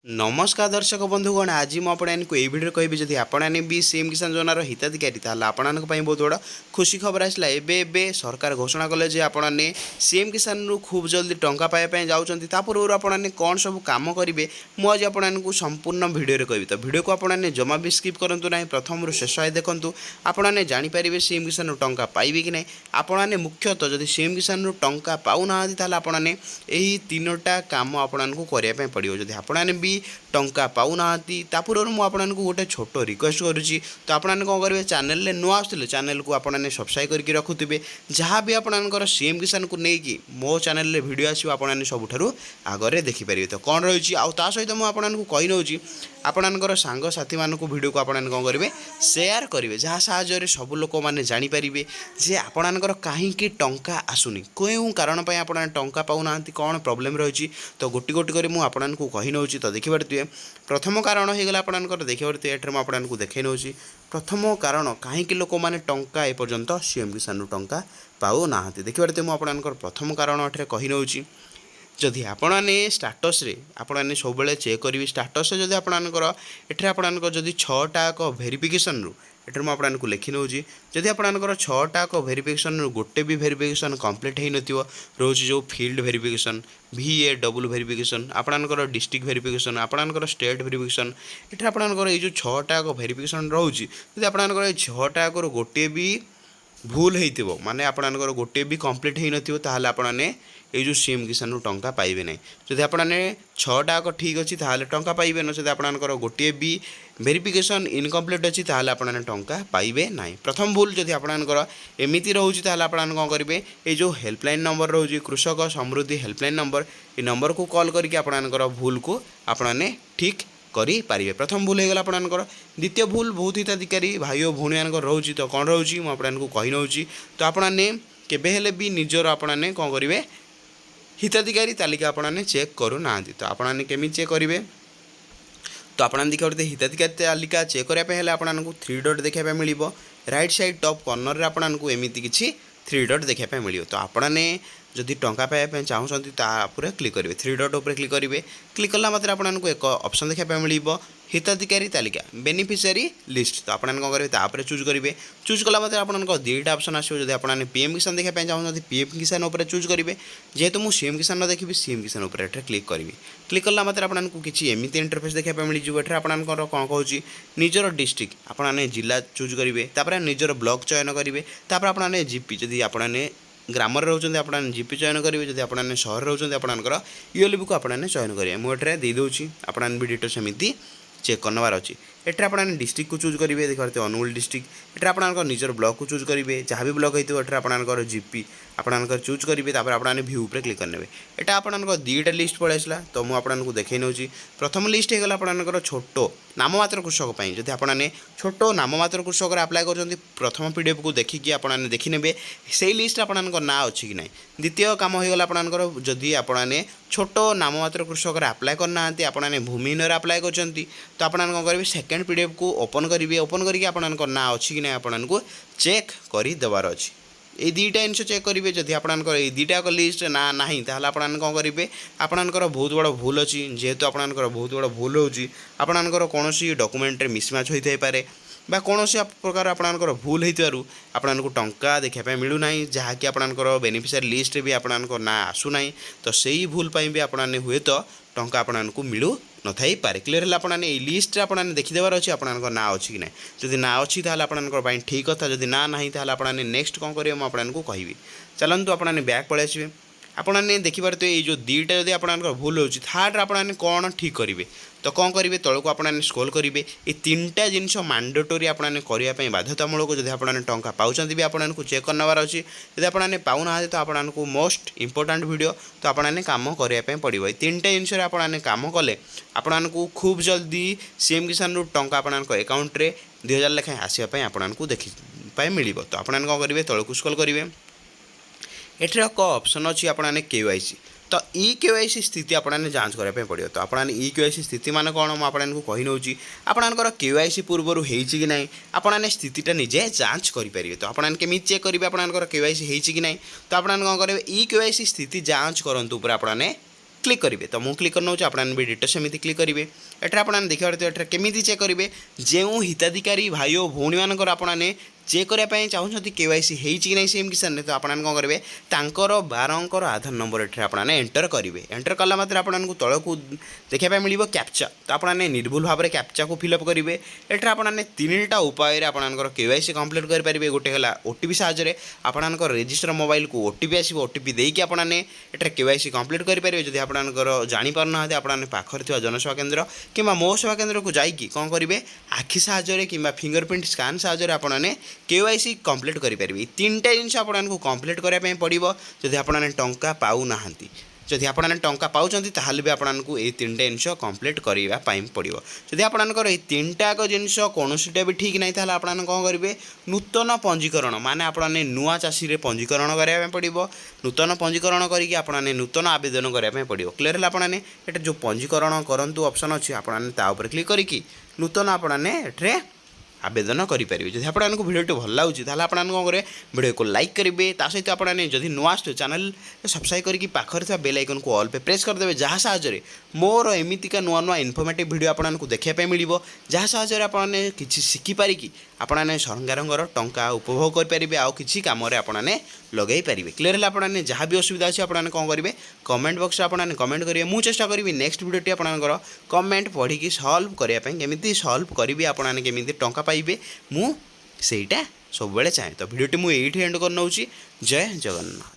नमस्कार दर्शक बंधुगण आज मुझे ये भिडियो कहि जदि आपने भी सीएम किसान योजनार हिताधिकारी आपंप बहुत बड़ा खुशी खबर आसला एबे सरकार घोषणा कले जे आपने सीएम किसान रु खूब जल्दी टंका पाइबा जाऊँच पूर्व आपने कौन सब कम करेंगे मुझे आपको संपूर्ण भिडियो कहि तो भिडियो को आपने जमा भी स्किप करूँ ना प्रथम शेष आए देखूँ आपने जानीपर सीएम किसान टंका पाइबे कि ना आपने मुख्यतः जदि सीएम किसान टंका पाऊना आपने यही तीनोटा कम आपको करने पड़ो जदि आपने भी टंका पाऊना पूर्व मुझे गोटे छोट रिक्वेस्ट करुच्ची तो आपने कौन करेंगे चैनल नुआ आसते चैनल को आपने सब्सक्राइब करके रखुवे जहाँ भी आपंकर सीएम किसान को लेकिन मो चैनल भिडियो आसो आपने सबुठ आगे देखिपारे तो कौन रही आ सहित मुझे कही नौची आपणकर सांगसाथी मानक भिडियो को आपने कौन करेंगे सेयार करेंगे जहाँ साहाय्य सब लोक मैंने जानीपारे जे आपणकर कहीं टंका आसुनी क्यों कारण आप टंका पाऊना कौन प्रोब्लेम रही तो गोटी गोटी कर मुझे कही नौची तो देखिए प्रथम कारण होगा आपंकर देखिए ये मुझे देखे नौची प्रथम कारण कहीं लोक मैंने टंका एपर्यंत सीएम किसान टंका पाऊना देखिए मुझे प्रथम कारण ये कही नौची जदि आपने स्टाटस रे आपने सब चेक करी स्टाटस जदि आपंकर एठे आपंकर जदि छटाक भेरिफिकेशन रु एठे मुझे लिखि नौची जदि आपंकर छटाक भेरिफिकेशन रु गोटे भी भेरिफिकेशन कंप्लीट हो नथिबो रोज जो फील्ड भेरिफिकेशन VAW भेरिफिकेशन आपंकर डिस्ट्रिक्ट भेरिफिकेशन आपंकर स्टेट भेरिफिकेशन एठे आपंकर ये जो छटाक भेरिफिकेशन रोची जदि आपंकर छटाक गोटे भी भूल हो माने आपंकर गोटे भी कंप्लीट हो नथिबो ताहाले आपने ये जो सीएम किसान टंका पाइबे ना जदि आपने छटाक ठीक अच्छी ताहले टंका पाइबे ना जदि आपंकर गोटे भी भेरिफिकेशन इनकम्प्लीट अच्छी ताहले आपने टंका पाइबे ना प्रथम भूल जदि आपंकर एमती रोचे ताहले आपने कौन करेंगे ये जो हेल्पलाइन नंबर रोचे कृषक समृद्धि हेल्पलाइन नंबर ये नंबर को कॉल करके आपंकर भूल को आपने ठीक करें प्रथम भूल होगा आपंकर द्वितीय भूल बहुत हिताधिकारी भाई और भौणी मान रोचे तो कौन रोचे मुझे कही नौची तो आपने केबे भी निजर आपने कौन करेंगे हिताधिकारी तालिका आपने चेक करूना तो आपने केमी चेक करेंगे तो आपने देखिए हिताधिकारी तालिका चेक करने आपको 3 डॉट देखा मिल राइट साइड टॉप कॉर्नर रे आपको एमती किसी 3 डॉट देखा मिल तो आपने जदि टंका पाइबा चाहूँगी तापर क्लिक करेंगे 3 डॉट उपर क्लिक करेंगे क्लिक कला मात्र आपको एक ऑप्शन देखा मिल हिताधिकारी तालिका बेनिफिशियरी लिस्ट तो आपने कौन करेंगे तापर चूज करेंगे चूज कला मात्र आपको दुईटा ऑप्शन आसो जब आपने पीएम किसान देखा चाहूँगी पीएम किसान उपर चूज करेंगे जेहेतु मुझे सीएम किसान देखी सीएम किसान उपर क्लिक करी क्लिक कला मात्र आपको किसी एमती इंटरफेस देखा मिल जाए आपंकर कौन कहूँ निजर डिस्ट्रिक्ट आपने जिला चूज करेंगे निजर ब्लॉक चयन करेंगे आपने जीपी जदि आपने ग्रामर रोचे आपने जीपी चयन करेंगे जब आपने सहर रोचे आपंकर ईओलिपी को आपने चयन करेंगे मुझे दे दूँगी आपने भी डिटेल्स एमती चेक करनबार अच्छी एटे आपने डिस्ट्रिक्ट को चूज करेंगे देखते अनुगुल डिस्ट्रिक्ट एटे आपंकर निजर ब्लॉक को चूज करेंगे जहाँ भी ब्लॉक होते एटे आपंकर जीपी आपंकर चूज करेंगे आपने व्यू पर क्लिक करने एटा आपंकर 2टा लिस्ट पड़े आसला तो मुझे आपको देखे नौची प्रथम लिस्ट होगा आपंकर छोट नाममात्र कृषक जब आपने छोट नाममात्र कृषक आप्लाय कर प्रथम PDF को देखिकी आपने देखने से लिस्ट आपंकर ना अच्छी कि ना द्वितीय कम होगा आपंकर जदि आपने छोट नाममात्र कृषक आप्लाय करना आपने भूमिहीन आप्लाय कर तो आपने कौन करेंगे सेकेंड PDF को ओपन करेंगे ओपन करके आपंकर ना अच्छी कि ना आपको चेक करदेवार अच्छी ये 2टा जिन चेक करेंगे जदि आपंकर ये 2टाक लिस्ट ना ना ताहले आपने कौन करेंगे आपंकर बहुत बड़ा भूल अच्छी जेहेतु आपंकर बहुत बड़ा भूल होची आपंकर कौन डॉक्यूमेंट मिसमैच होता है बा कौन प्रकार आपंकर भूल हो आपको टंका देखा मिलूना जहाँकि आपंकर बेनिफिशियरी लिस्ट भी आपंकर ना आसूना तो सही भूल भी आपने हुए तो टंका आपको मिलू न थी पारे क्लीयर है आपने लिस्ट आपने देखीदेवार अच्छी आपंकर ना अच्छी कि ना जदि ना अच्छी ताहले आपंकर ठीक कथा जदि ना ना ताहले आपने नेक्स्ट कौन करेंगे मुझे आपको कहि चलतु आपने बैक पलि आसबे आपने देखिपारे ये जो 2टा जब आपंकर भूल हो थर्ड आपने कौन ठीक करेंगे तो कौन करेंगे तौक आपने स्क्रॉल करेंगे ये 3टा जिनस मैंडेटरी आपने करने बाध्यतामूलक जब आपने टंका पाँच भी आपको चेक करनबार अच्छी जब आपने पाऊना तो आपको मोस्ट इंपोर्टाट वीडियो तो आपने कम करने पड़ो ये 3टा जिनस आपने कम कले आपको खूब जल्दी सीएम किसान टंका आप अकाउंटे 2000 लेखाएं आसवाई आपको देखी मिल तो आपने कौन करेंगे तौक स्क्रॉल करेंगे एठर एक ऑप्शन अच्छी आपने KYC तो KYC स्थिति आपने जांच करने पड़ो तो आपने KYC स्थिति मान कौन मुझे कही नौची आपंकर KYC पूर्व होती कि ना आपने स्थितिटा निजे जांच करेंगे तो आपने केमी चेक करेंगे आपंकर KYC होती कि ना तो आपने कौन करेंगे KYC स्थिति जांच करूँ आपने क्लिक करेंगे तो मुझे क्लिक करना आपने भी डिटेल सेमती क्लिक करेंगे एठार आपने देखा एठार केमी चेक करेंगे जो हिताधिकारी भाई और भौणी मानकर आपने चेक करने चाहते केवाईसी होती ना सीएम किसान तो आपने कौन करेंगे तांकर 12 अंकर आधार नंबर एठार आपने एंटर करेंगे एंटर कला मात्र आपको तल को देखा मिल कैप्चा तो आपने निर्भुल भाव में कैप्चा को फिलअप करेंगे एठार आपने 3टा उपाय आपंकर केवाईसी कंप्लीट करेंगे गोटे है ओटीपी साहाय्य आपंकर रजिस्टर मोबाइल को ओटीपी आसो ओटीपी देकी आपने एठार केवाईसी कंप्लीट करेंगे जब आपंकर जापर ना आपने पाखर जनसेवा केन्द्र कि मो सेवा केन्द्र को जाकि कौन करेंगे आखि साहाय्य कि फिंगरप्रिंट स्कान साहाय्य आपने केवाईसी कंप्लीट करेंगे 3टा जिन आपको कंप्लीट करने पड़ो जदि आपने टंका पाऊ ना जदि आपने टंका पाँच भी आपको ये 3टा जिन कंप्लीट करने पड़ो जदि आपंकर ये 3टाक जिनस कौन भी ठीक ना तो आपने कौन करेंगे नूतन पंजीकरण माने आपने नुआ चाषी पंजीकरण करने पड़ो नूतन पंजीकरण करके आपने नूतन आवेदन करने पड़ो क्लियर है आपने ये जो पंजीकरण करूँ ऑप्शन अच्छी आपने क्लिक करके नूतन आपने एठे आवेदन करेंगे जब आपको भिडियो भल लगे तो आपने कौन करेंगे भिडियो को लाइक करेंगे सहित आपने जब नुआ आसो चैनल सब्सक्राइब करके पाखर बेल आइकन को ऑल पे प्रेस करदे जहाँ साहाय्य मोर एमतीका नुआ नुआ इनफॉर्मेटिव वीडियो आपको देखापी मिल जहाँ साहाय्य आपने किसी शिखिपारिकी आपने सरकार टंका उपभोग करेंगे आउ कि कम आपने लगे पारे क्लियर है आपने जहाँ भी असुविधा अच्छी आपने कौन करेंगे कमेंट बॉक्स आपने कमेंट करेंगे मुझे चेष्टा करी नेक्स्ट वीडियोटी आपंकर कमेंट पढ़ी सल्व करने केमी सल्व करी आपने केमी टंका पाइबे मु सेटा सब चाहे तो वीडियोटी मुझे एंड कर नौ जय जगन्नाथ।